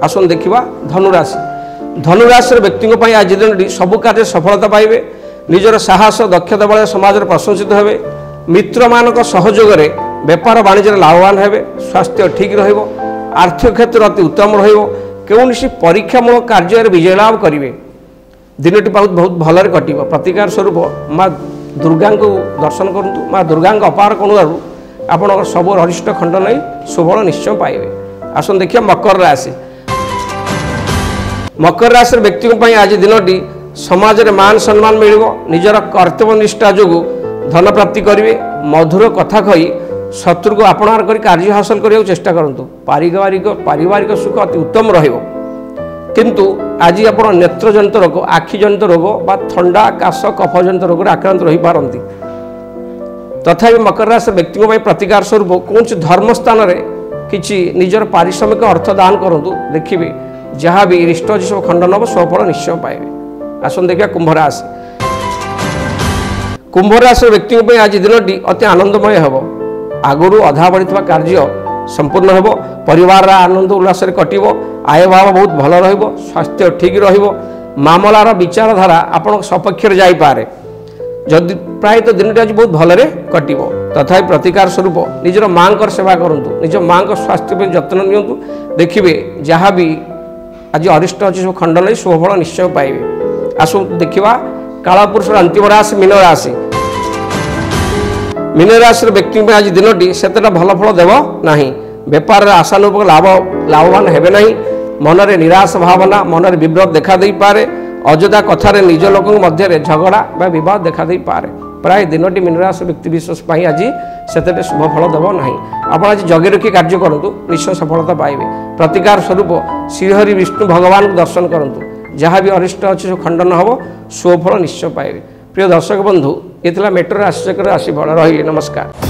आसन देखा धनुराशि धनुराशि व्यक्ति आज दिन सबु कार्य सफलता पाइबे निजर साहस दक्षता बल समाज प्रशंसित हेबे मित्र मान सहयोग बेपार वाणिज्य लाभवान हेबे स्वास्थ्य ठीक रहिबो आर्थिक क्षेत्र अति उत्तम रहिबो कौनसी परीक्षामूलक कार्य विजय लाभ करेंगे दिनटी बहुत भलरे कटिब प्रतिकार स्वरूप माँ दुर्गा को दर्शन करूँ माँ दुर्गा अपार कणु आपण सब अरिष्ट खंड नहीं सुबल निश्चय पाइबे आसन देखिए मकर राशि मकर राशि व्यक्ति आज दिनटी समाज में मान सम्मान मिल निजर कर्तव्यनिष्ठा जो धन प्राप्ति करेंगे मधुर कथा कही शत्रु को आपणार कर कार्य हासिल करने चेष्टा करूँ पारिवारिक सुख अति उत्तम किंतु आज आप नेत्रजनित रोग आखिजनित रोग बा थंडा काश कफजनित रोग आक्रांत रही पारती तथापि मकर राशि व्यक्ति प्रतिकार स्वरूप कौन धर्म स्थान में किसी निजर पारिश्रमिक अर्थ दान करूँ देखिए जहाँ भी रिष्ट अच्छी सब खंडन हम स्वफल निश्चय पाइबे आसन देखिए कुंभ राशि व्यक्ति आज दिन अति आनंदमय हम आगुरी अधा बढ़ी कार्य संपूर्ण हो परिवार आनंद उल्लास कटिब आय भाव बहुत भल स्वास्थ्य ठीक मामलार विचारधारा आपण सपक्ष जापे जदि प्रायतः दिन आज बहुत भलरे कटिब तथा प्रतिकार स्वरूप निजर माँ सेवा करूँ निज माँ स्वास्थ्य पर जत्न नियंतु देखिए जहाँ भी आज अरिष्ट अच्छी सब खंड नहीं शुभफल निश्चय पाइबे आसु देखा कालपुरुष अंतिम राशि मीन राशि व्यक्ति आज दिनटी सेतटा भल फल देव ना बेपार आशानुरूप लाभवान हेबे नहीं मनरे निराश भावना मनरे विव्रत देखा दे पारे अଯଥା कथार निज लोक मध्य झगड़ा बा विवाद देखा दे पारे प्राय दिनटी मीन राशि व्यक्ति विशेष आज सेतटे शुभ फल देव ना आप आज जगे रखी कार्य करूँ निश्चय सफलता पाइबे प्रतिकार स्वरूप श्रीहरि विष्णु भगवान को दर्शन करूँ जहाँ भी अरिष्ट अच्छी खंडन हम शुभफल निश्चय पाइबे प्रिय दर्शक बंधु ये मेटर राशि राशि फल रही नमस्कार।